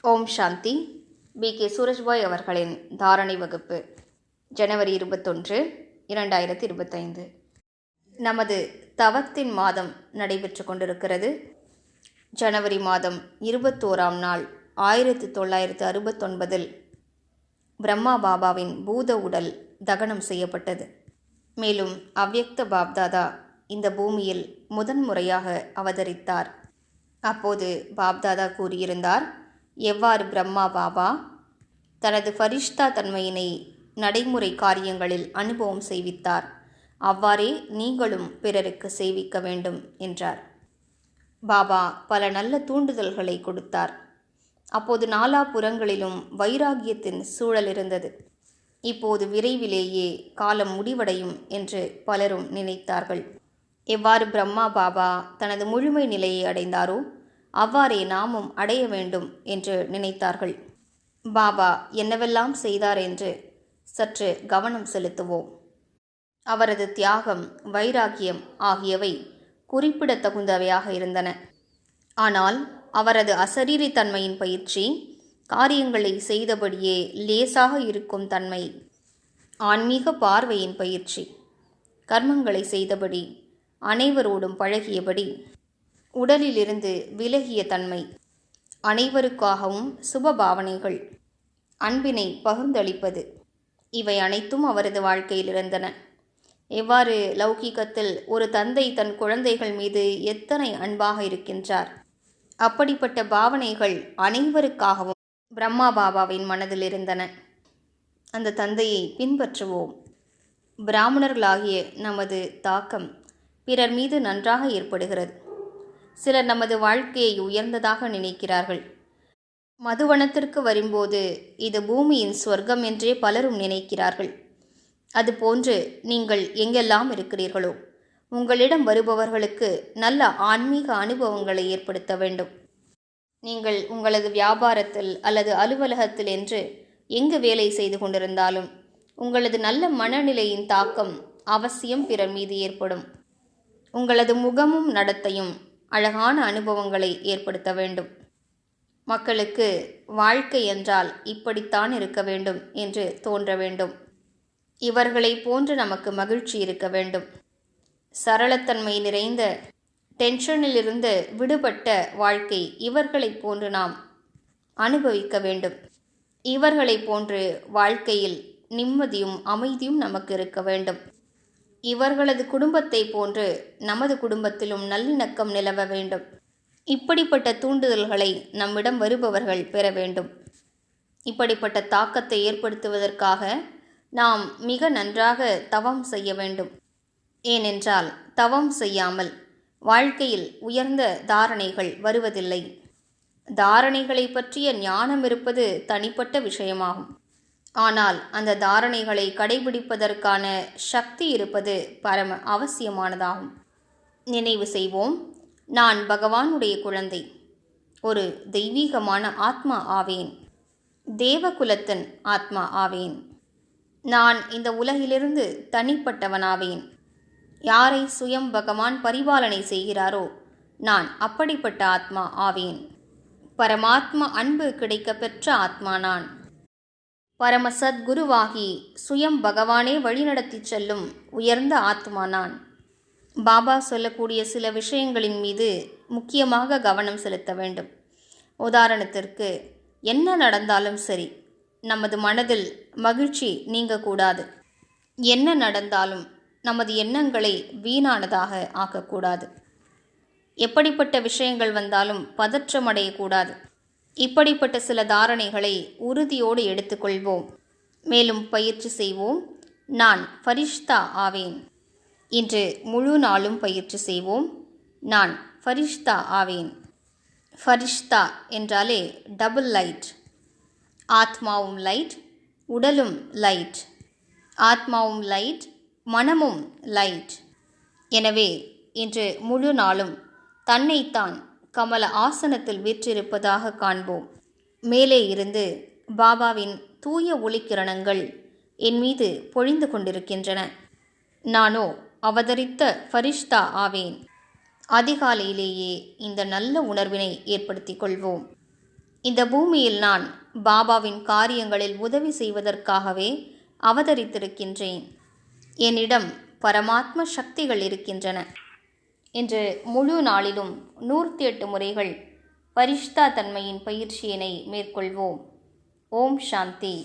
ஓம் சாந்தி. B.K. Surajbhai அவர்களின் தாரணை வகுப்பு, ஜனவரி 21, 2025. நமது தவத்தின் மாதம் நடைபெற்று கொண்டிருக்கிறது. ஜனவரி மாதம் 21ஆம் நாள் 1969 பிரம்மா பாபாவின் பூத உடல் தகனம் செய்யப்பட்டது. மேலும் அவ்யக்த பாப்தாதா இந்த பூமியில் முதன்முறையாக அவதரித்தார். அப்போது பாப்தாதா கூறியிருந்தார், எவ்வாறு பிரம்மா பாபா தனது ஃபரிஷ்தா தன்மையினை நடைமுறை காரியங்களில் அனுபவம் செய்வித்தார், அவ்வாறே நீங்களும் பிறருக்கு செய்விக்க வேண்டும் என்றார். பாபா பல நல்ல தூண்டுதல்களை கொடுத்தார். அப்போது நாலாபுறங்களிலும் வைராகியத்தின் சூழல் இருந்தது. இப்போது விரைவிலேயே காலம் முடிவடையும் என்று பலரும் நினைத்தார்கள். எவ்வாறு பிரம்மா பாபா தனது முழுமை நிலையை அடைந்தாரோ அவ்வாறே நாமும் அடைய வேண்டும் என்று நினைத்தார்கள். பாபா என்னவெல்லாம் செய்தார் என்று சற்று கவனம் செலுத்துவோம். அவரது தியாகம், வைராகியம் ஆகியவை குறிப்பிடத்தகுந்தவையாக இருந்தன. ஆனால் அவரது அசரீரி தன்மையின் பயிற்சி, காரியங்களை செய்தபடியே லேசாக இருக்கும் தன்மை, ஆன்மீக பார்வையின் பயிற்சி, கர்மங்களை செய்தபடி அனைவரோடும் பழகியபடி, உடலிலிருந்து விலகிய தன்மை, அனைவருக்காகவும் சுபபாவனைகள், அன்பினை பகிர்ந்தளிப்பது, இவை அனைத்தும் அவரது வாழ்க்கையில் இருந்தன. எவ்வாறு லௌகீகத்தில் ஒரு தந்தை தன் குழந்தைகள் மீது எத்தனை அன்பாக இருக்கின்றார், அப்படிப்பட்ட பாவனைகள் அனைவருக்காகவும் பிரம்மா பாபாவின் மனதில் இருந்தன. அந்த தந்தையை பின்பற்றுவோம். பிராமணர்களாகிய நமது தாக்கம் பிறர் மீது நன்றாக ஏற்படுகிறது. சிலர் நமது வாழ்க்கையை உயர்ந்ததாக நினைக்கிறார்கள். மதுவனத்திற்கு வரும்போது இது பூமியின் சொர்க்கம் என்றே பலரும் நினைக்கிறார்கள். அதுபோன்று நீங்கள் எங்கெல்லாம் இருக்கிறீர்களோ உங்களிடம் வருபவர்களுக்கு நல்ல ஆன்மீக அனுபவங்களை ஏற்படுத்த வேண்டும். நீங்கள் உங்களது வியாபாரத்தில் அல்லது அலுவலகத்தில் என்று எங்கு வேலை செய்து கொண்டிருந்தாலும் உங்களது நல்ல மனநிலையின் தாக்கம் அவசியம் பிறர் மீது ஏற்படும். உங்களது முகமும் நடத்தையும் அழகான அனுபவங்களை ஏற்படுத்த வேண்டும். மக்களுக்கு வாழ்க்கை என்றால் இப்படித்தான் இருக்க வேண்டும் என்று தோன்ற வேண்டும். இவர்களை போன்று நமக்கு மகிழ்ச்சி இருக்க வேண்டும். சரளத்தன்மை நிறைந்த, டென்ஷனிலிருந்து விடுபட்ட வாழ்க்கை இவர்களை போன்று நாம் அனுபவிக்க வேண்டும். இவர்களை போன்று வாழ்க்கையில் நிம்மதியும் அமைதியும் நமக்கு இருக்க வேண்டும். இவர்களது குடும்பத்தை போன்று நமது குடும்பத்திலும் நல்லிணக்கம் நிலவ வேண்டும். இப்படிப்பட்ட தூண்டுதல்களை நம்மிடம் வருபவர்கள் பெற வேண்டும். இப்படிப்பட்ட தாக்கத்தை ஏற்படுத்துவதற்காக நாம் மிக நன்றாக தவம் செய்ய வேண்டும். ஏனென்றால் தவம் செய்யாமல் வாழ்க்கையில் உயர்ந்த தாரணைகள் வருவதில்லை. தாரணைகளை பற்றிய ஞானம் இருப்பது தனிப்பட்ட விஷயமாகும். ஆனால் அந்த தாரணைகளை கடைபிடிப்பதற்கான சக்தி இருப்பது பரம அவசியமானதாகும். நினைவு செய்வோம், நான் பகவானுடைய குழந்தை, ஒரு தெய்வீகமான ஆத்மா ஆவேன், தேவகுலத்தின் ஆத்மா ஆவேன். நான் இந்த உலகிலிருந்து தனிப்பட்டவனாவேன். யாரை சுயம் பகவான் பரிபாலனை செய்கிறாரோ நான் அப்படிப்பட்ட ஆத்மா ஆவேன். பரமாத்மா அன்பு கிடைக்க பெற்ற ஆத்மா நான். பரம சத்குருவாகி சுயம் பகவானே வழிநடத்தி செல்லும் உயர்ந்த ஆத்மா நான். பாபா சொல்லக்கூடிய சில விஷயங்களின் மீது முக்கியமாக கவனம் செலுத்த வேண்டும். உதாரணத்திற்கு, என்ன நடந்தாலும் சரி, நமது மனதில் மகிழ்ச்சி நீங்கக்கூடாது. என்ன நடந்தாலும் நமது எண்ணங்களை வீணானதாக ஆக்கக்கூடாது. எப்படிப்பட்ட விஷயங்கள் வந்தாலும் பதற்றமடையக்கூடாது. இப்படிப்பட்ட சில தாரணைகளை உறுதியோடு எடுத்துக்கொள்வோம். மேலும் பயிற்சி செய்வோம். நான் ஃபரிஷ்தா ஆவேன். இன்று முழு நாளும் பயிற்சி செய்வோம். நான் ஃபரிஷ்தா ஆவேன். ஃபரிஷ்தா என்றாலே டபுள் லைட். ஆத்மாவும் லைட், உடலும் லைட். ஆத்மாவும் லைட், மனமும் லைட். எனவே இன்று முழு நாளும் தன்னைத்தான் கமல ஆசனத்தில் வீற்றிருப்பதாக காண்போம். மேலே இருந்து பாபாவின் தூய ஒளிக்கிரணங்கள் என் மீது பொழிந்து கொண்டிருக்கின்றன. நானோ அவதரித்த ஃபரிஷ்தா ஆவேன். அதிகாலையிலேயே இந்த நல்ல உணர்வினை ஏற்படுத்திக் கொள்வோம். இந்த பூமியில் நான் பாபாவின் காரியங்களில் உதவி செய்வதற்காகவே அவதரித்திருக்கின்றேன். என்னிடம் பரமாத்ம சக்திகள் இருக்கின்றன. இன்று முழு நாளிலும் 108 முறைகள் பரிஷ்தா தன்மையின் பயிற்சியினை மேற்கொள்வோம். ஓம் சாந்தி.